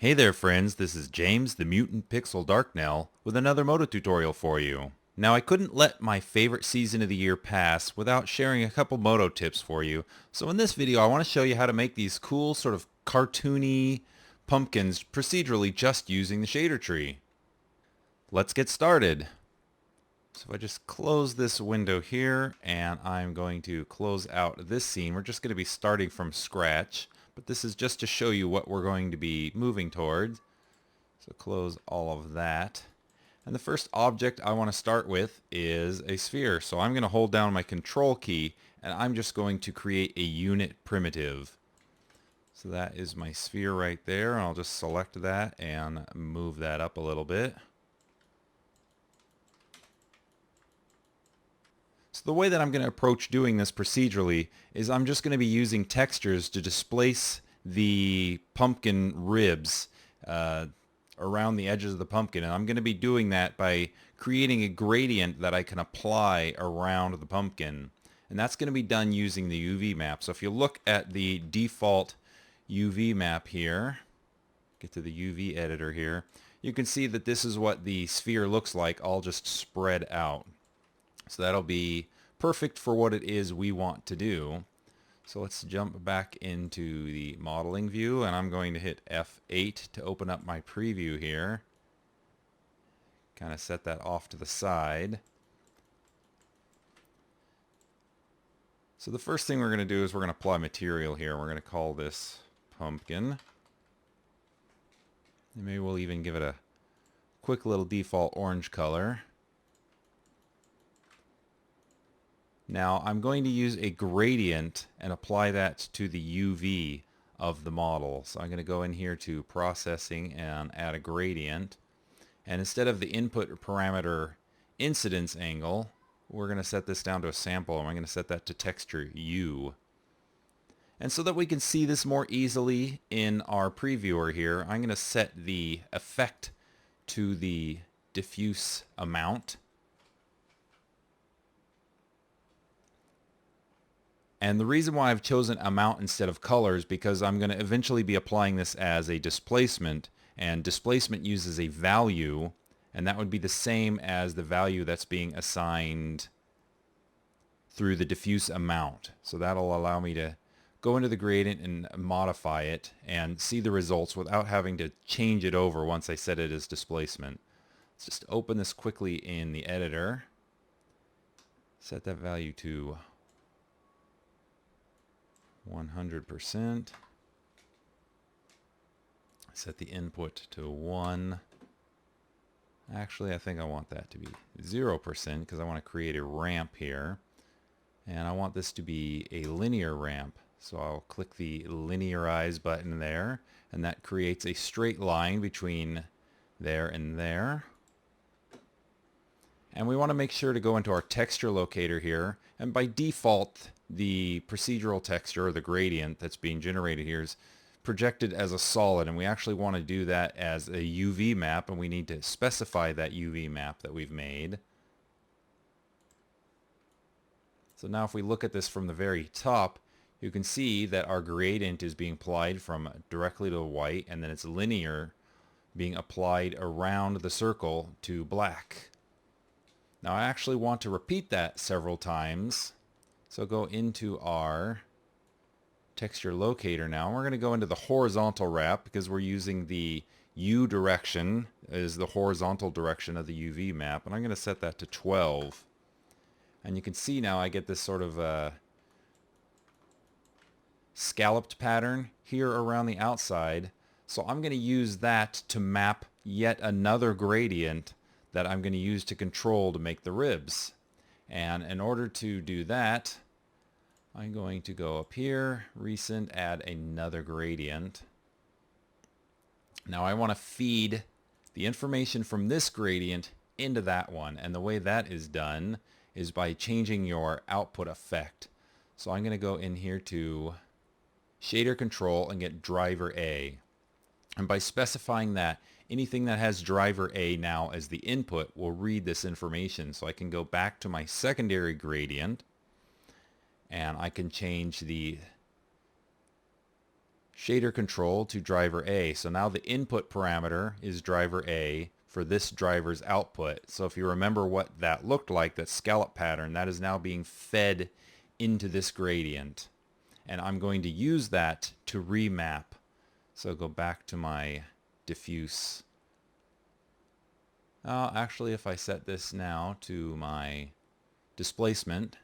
Hey there friends, this is James the Mutant Pixel Darknell with another MODO tutorial for you. Now I couldn't let my favorite season of the year pass without sharing a couple MODO tips for you. So in this video I want to show you how to make these cool sort of cartoony pumpkins procedurally just using the shader tree. Let's get started. So if I just close this window here and I'm going to close out this scene, we're just going to be starting from scratch. But this is just to show you what we're going to be moving towards. So close all of that. And the first object I want to start with is a sphere. So I'm going to hold down my control key and I'm just going to create a unit primitive. So that is my sphere right there. And I'll just select that and move that up a little bit. So the way that I'm going to approach doing this procedurally is I'm just going to be using textures to displace the pumpkin ribs around the edges of the pumpkin, and I'm going to be doing that by creating a gradient that I can apply around the pumpkin, and that's going to be done using the UV map. So if you look at the default UV map here, get to the UV editor here, you can see that this is what the sphere looks like, all just spread out. So that'll be perfect for what it is we want to do. So let's jump back into the modeling view, and I'm going to hit F8 to open up my preview here. Kind of set that off to the side. So the first thing we're going to do is we're going to apply material here. We're going to call this pumpkin. And maybe we'll even give it a quick little default orange color. Now I'm going to use a gradient and apply that to the UV of the model. So I'm going to go in here to processing and add a gradient. And instead of the input parameter incidence angle, we're going to set this down to a sample, and I'm going to set that to texture U. And so that we can see this more easily in our previewer here, I'm going to set the effect to the diffuse amount. And the reason why I've chosen amount instead of color is because I'm going to eventually be applying this as a displacement, and displacement uses a value, and that would be the same as the value that's being assigned through the diffuse amount. So that'll allow me to go into the gradient and modify it and see the results without having to change it over once I set it as displacement. Let's just open this quickly in the editor. Set that value to 100%. Set the input to 1. Actually, I think I want that to be 0% because I want to create a ramp here. And I want this to be a linear ramp. So I'll click the linearize button there, and that creates a straight line between there and there. And we want to make sure to go into our texture locator here, and by default the procedural texture, or the gradient that's being generated here, is projected as a solid, and we actually want to do that as a UV map, and we need to specify that UV map that we've made. So now if we look at this from the very top, you can see that our gradient is being applied from directly to white, and then it's linear being applied around the circle to black. Now I actually want to repeat that several times. So go into our texture locator now. We're going to go into the horizontal wrap because we're using the U direction as the horizontal direction of the UV map. And I'm going to set that to 12. And you can see now I get this sort of scalloped pattern here around the outside. So I'm going to use that to map yet another gradient that I'm going to use to control to make the ribs. And in order to do that, I'm going to go up here, recent, add another gradient. Now I want to feed the information from this gradient into that one, and the way that is done is by changing your output effect. So I'm going to go in here to shader control and get driver A. And by specifying that, anything that has driver A now as the input will read this information. So I can go back to my secondary gradient, and I can change the shader control to driver A. So now the input parameter is driver A for this driver's output. So if you remember what that looked like, that scallop pattern, that is now being fed into this gradient. And I'm going to use that to remap. So go back to my diffuse. Actually, if I set this now to my displacement,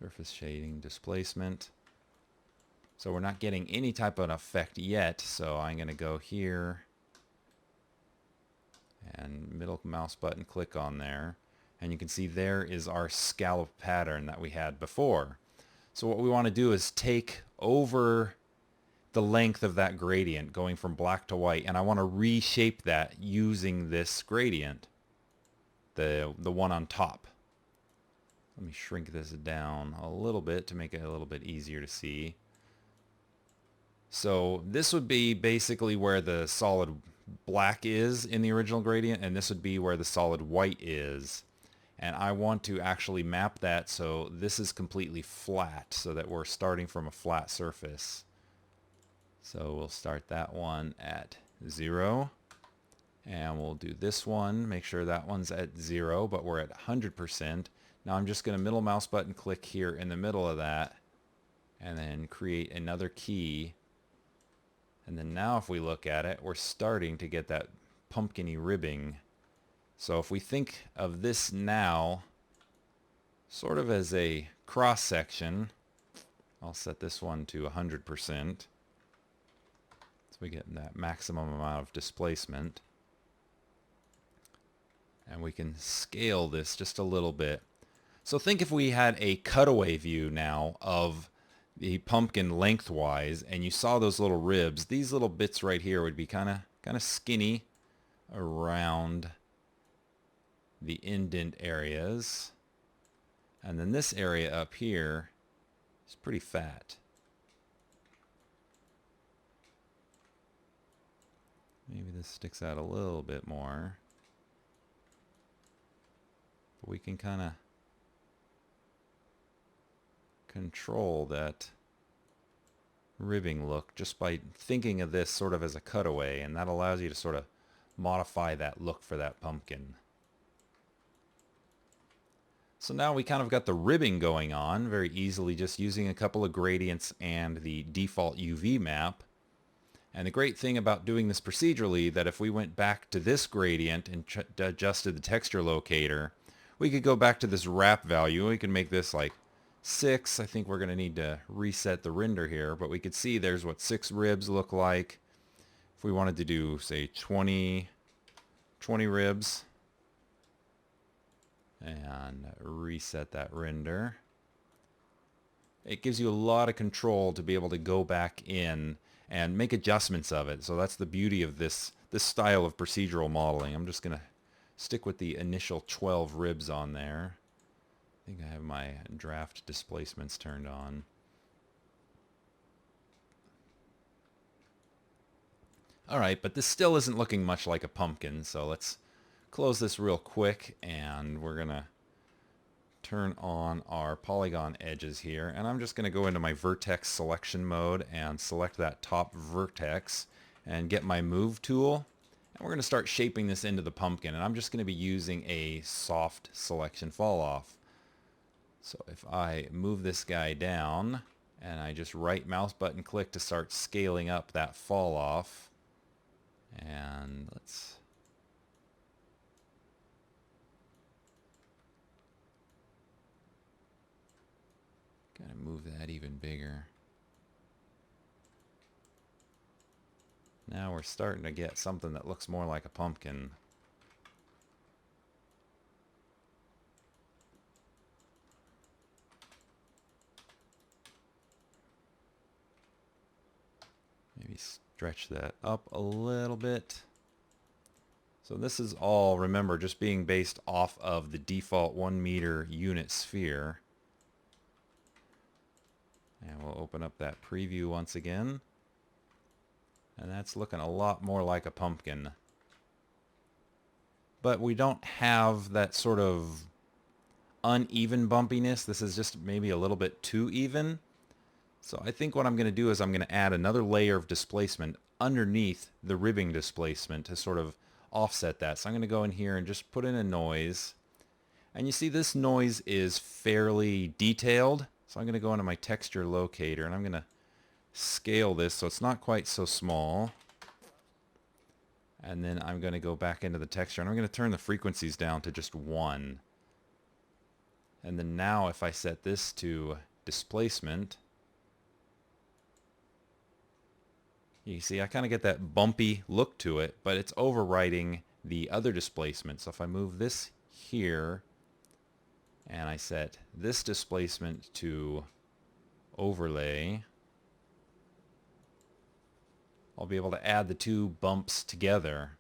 surface shading, displacement. So we're not getting any type of effect yet, so I'm going to go here and middle mouse button click on there. And you can see there is our scallop pattern that we had before. So what we want to do is take over the length of that gradient going from black to white, and I want to reshape that using this gradient, the one on top. Let me shrink this down a little bit to make it a little bit easier to see. So this would be basically where the solid black is in the original gradient, and this would be where the solid white is. And I want to actually map that so this is completely flat, so that we're starting from a flat surface. So we'll start that one at 0. And we'll do this one, make sure that one's at 0, but we're at 100%. Now I'm just going to middle mouse button click here in the middle of that, and then create another key. And then now if we look at it, we're starting to get that pumpkin-y ribbing. So if we think of this now sort of as a cross section, I'll set this one to 100%. So we get that maximum amount of displacement. And we can scale this just a little bit. So think if we had a cutaway view now of the pumpkin lengthwise, and you saw those little ribs, these little bits right here would be kind of skinny around the indent areas. And then this area up here is pretty fat. Maybe this sticks out a little bit more. But we can kind of control that ribbing look just by thinking of this sort of as a cutaway, and that allows you to sort of modify that look for that pumpkin. So now we kind of got the ribbing going on very easily just using a couple of gradients and the default UV map. And the great thing about doing this procedurally, that if we went back to this gradient and adjusted the texture locator, we could go back to this wrap value. We can make this like 6. I think we're going to need to reset the render here, but we could see there's what 6 ribs look like. If we wanted to do, say, 20 ribs, and reset that render, it gives you a lot of control to be able to go back in and make adjustments of it. So that's the beauty of this style of procedural modeling. I'm just going to stick with the initial 12 ribs on there. I think I have my draft displacements turned on. Alright, but this still isn't looking much like a pumpkin, so let's close this real quick, and we're going to turn on our polygon edges here, and I'm just going to go into my vertex selection mode and select that top vertex and get my move tool, and we're going to start shaping this into the pumpkin, and I'm just going to be using a soft selection fall off. So if I move this guy down and I just right mouse button click to start scaling up that fall off, and let's kind of move that even bigger. Now we're starting to get something that looks more like a pumpkin. Maybe stretch that up a little bit. So this is all, remember, just being based off of the default 1 meter unit sphere. And we'll open up that preview once again. And that's looking a lot more like a pumpkin. But we don't have that sort of uneven bumpiness. This is just maybe a little bit too even. So I think what I'm going to do is I'm going to add another layer of displacement underneath the ribbing displacement to sort of offset that. So I'm going to go in here and just put in a noise. And you see this noise is fairly detailed. So I'm going to go into my texture locator and I'm going to scale this so it's not quite so small. And then I'm going to go back into the texture and I'm going to turn the frequencies down to just 1. And then now if I set this to displacement, you see I kind of get that bumpy look to it, but it's overwriting the other displacement. So if I move this here and I set this displacement to overlay, I'll be able to add the two bumps together.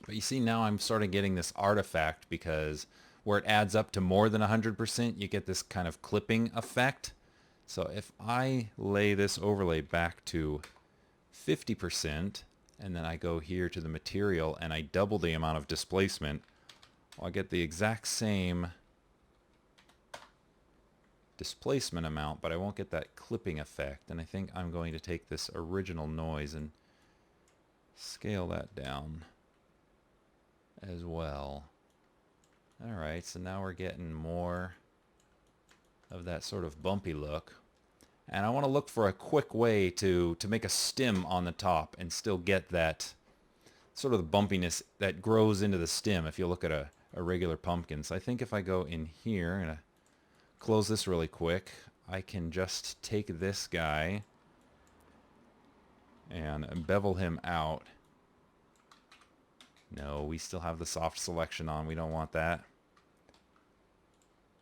But you see now I'm starting getting this artifact because where it adds up to more than 100%, you get this kind of clipping effect. So if I lay this overlay back to 50% and then I go here to the material and I double the amount of displacement, I'll get the exact same displacement amount, but I won't get that clipping effect. And I think I'm going to take this original noise and scale that down as well. Alright, so now we're getting more of that sort of bumpy look. And I want to look for a quick way to make a stem on the top and still get that sort of the bumpiness that grows into the stem if you look at a regular pumpkin. So I think if I go in here and close this really quick, I can just take this guy and bevel him out. No, we still have the soft selection on. We don't want that.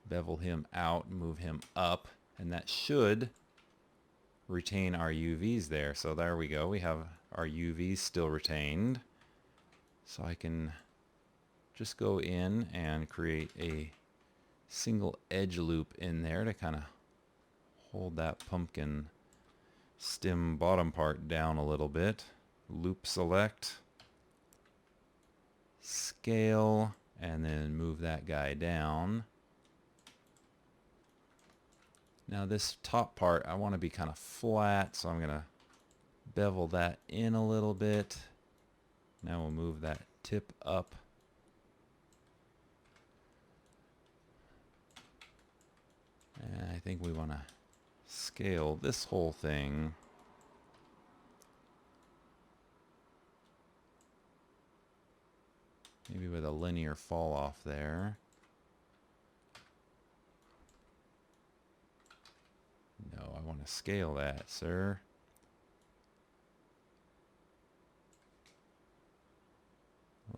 Bevel him out, move him up, and that should retain our UVs there. So there we go. We have our UVs still retained. So I can just go in and create a single edge loop in there to kind of hold that pumpkin stem bottom part down a little bit. Loop select, scale, and then move that guy down. Now this top part I want to be kind of flat, so I'm going to bevel that in a little bit. Now we'll move that tip up. And I think we want to scale this whole thing. Maybe with a linear fall off there. No, I want to scale that, sir.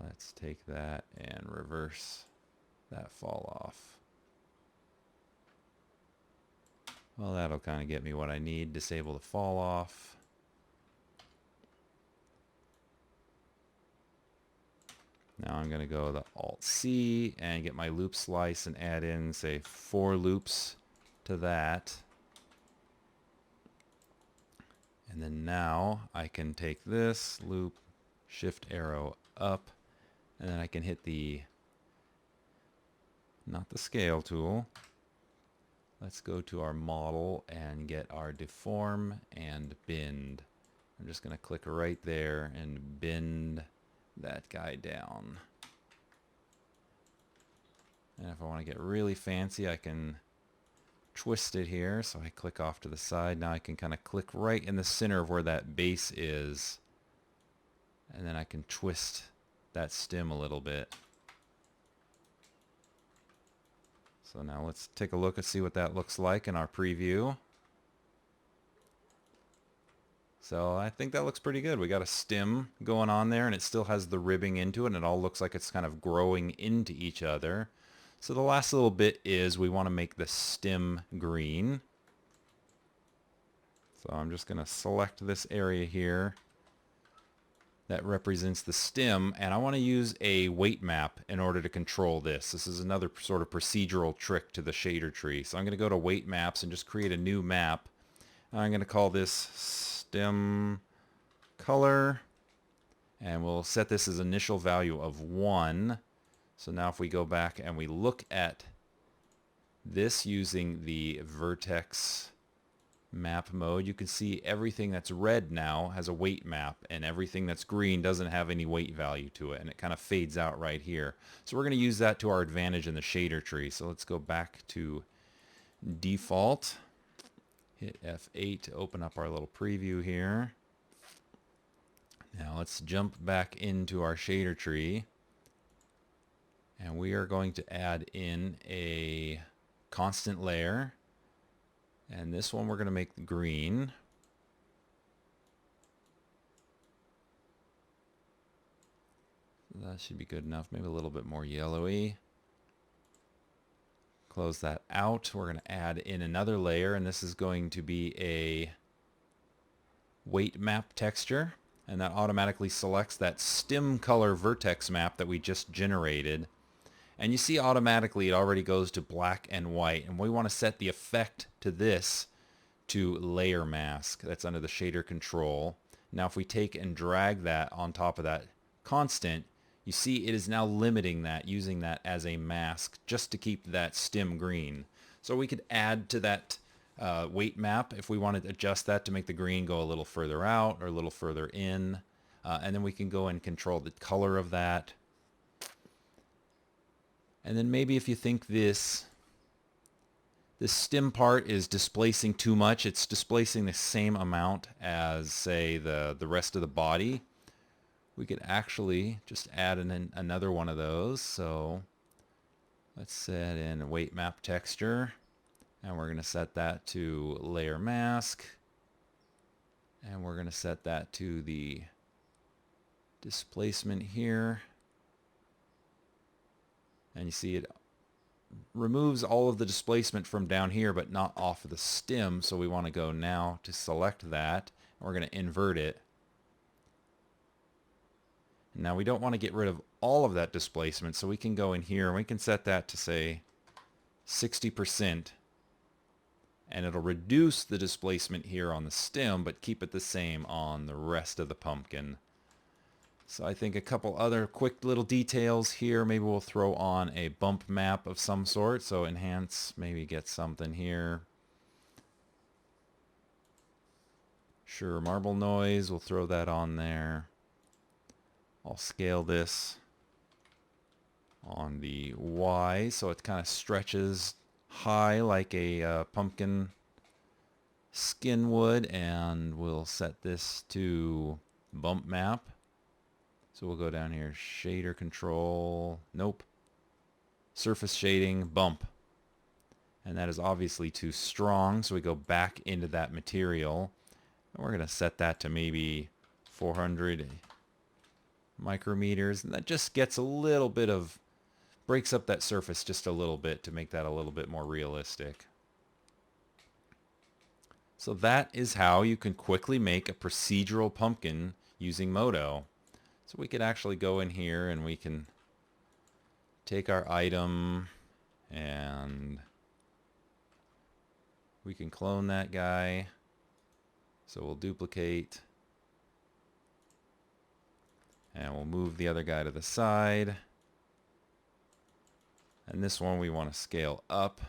Let's take that and reverse that fall off. Well, that'll kind of get me what I need. Disable the fall off. Now I'm going to go to Alt-C and get my loop slice and add in, say, 4 loops to that. And then now I can take this loop, shift arrow up, and then I can hit the, not the scale tool. Let's go to our model and get our deform and bend. I'm just going to click right there and bend that guy down. And if I want to get really fancy, I can twist it here. So I click off to the side. Now I can kind of click right in the center of where that base is. And then I can twist that stem a little bit. So now let's take a look and see what that looks like in our preview. So I think that looks pretty good. We got a stem going on there and it still has the ribbing into it and it all looks like it's kind of growing into each other. So the last little bit is we want to make the stem green. So I'm just going to select this area here that represents the stem, and I want to use a weight map in order to control this. This is another sort of procedural trick to the shader tree. So I'm going to go to weight maps and just create a new map. I'm going to call this stem color, and we'll set this as initial value of 1. So now if we go back and we look at this using the vertex map mode, you can see everything that's red now has a weight map, and everything that's green doesn't have any weight value to it, and it kind of fades out right here. So we're going to use that to our advantage in the shader tree. So let's go back to default, hit F8 to open up our little preview here. Now let's jump back into our shader tree, and we are going to add in a constant layer. And this one we're going to make green. That should be good enough. Maybe a little bit more yellowy. Close that out. We're going to add in another layer, and this is going to be a weight map texture. And that automatically selects that stem color vertex map that we just generated. And you see automatically it already goes to black and white. And we want to set the effect to this to layer mask. That's under the shader control. Now if we take and drag that on top of that constant, you see it is now limiting that, using that as a mask just to keep that stem green. So we could add to that weight map if we wanted to adjust that to make the green go a little further out or a little further in. And then we can go and control the color of that. And then maybe if you think this stem part is displacing too much, it's displacing the same amount as, say, the rest of the body, we could actually just add in another one of those. So let's set in a weight map texture, and we're going to set that to layer mask, and we're going to set that to the displacement here. And you see it removes all of the displacement from down here, but not off of the stem. So we want to go now to select that. And we're going to invert it. Now we don't want to get rid of all of that displacement, so we can go in here and we can set that to, say, 60%. And it'll reduce the displacement here on the stem, but keep it the same on the rest of the pumpkin. So I think a couple other quick little details here. Maybe we'll throw on a bump map of some sort. So enhance, maybe get something here. Sure, marble noise, we'll throw that on there. I'll scale this on the Y so it kind of stretches high like a pumpkin skin would. And we'll set this to bump map. So we'll go down here, shader control, nope, surface shading, bump. And that is obviously too strong, so we go back into that material. And we're going to set that to maybe 400 micrometers. And that just gets a little bit of, breaks up that surface just a little bit to make that a little bit more realistic. So that is how you can quickly make a procedural pumpkin using MODO. So we could actually go in here and we can take our item and we can clone that guy. So we'll duplicate and we'll move the other guy to the side. And this one we want to scale up.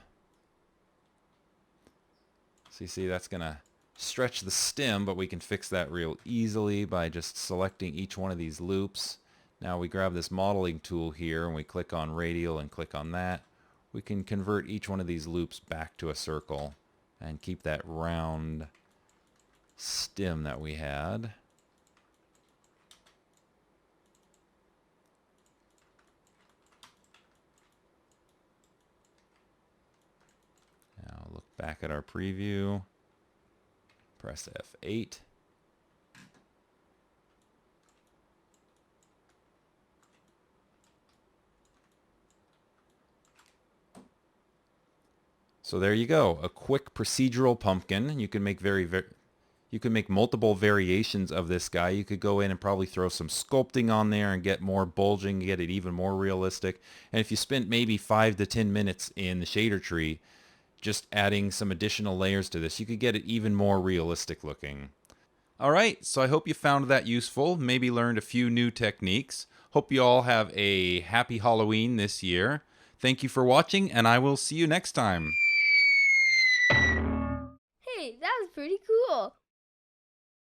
So you see that's going to stretch the stem, but we can fix that real easily by just selecting each one of these loops. Now we grab this modeling tool here and we click on radial and click on that. We can convert each one of these loops back to a circle and keep that round stem that we had. Now look back at our preview. Press F8. So there you go, a quick procedural pumpkin. You can make you can make multiple variations of this guy. You could go in and probably throw some sculpting on there and get more bulging, get it even more realistic. And if you spent maybe 5 to 10 minutes in the shader tree, just adding some additional layers to this, you could get it even more realistic looking. All right, so I hope you found that useful, maybe learned a few new techniques. Hope you all have a happy Halloween this year. Thank you for watching, and I will see you next time. Hey, That was pretty cool.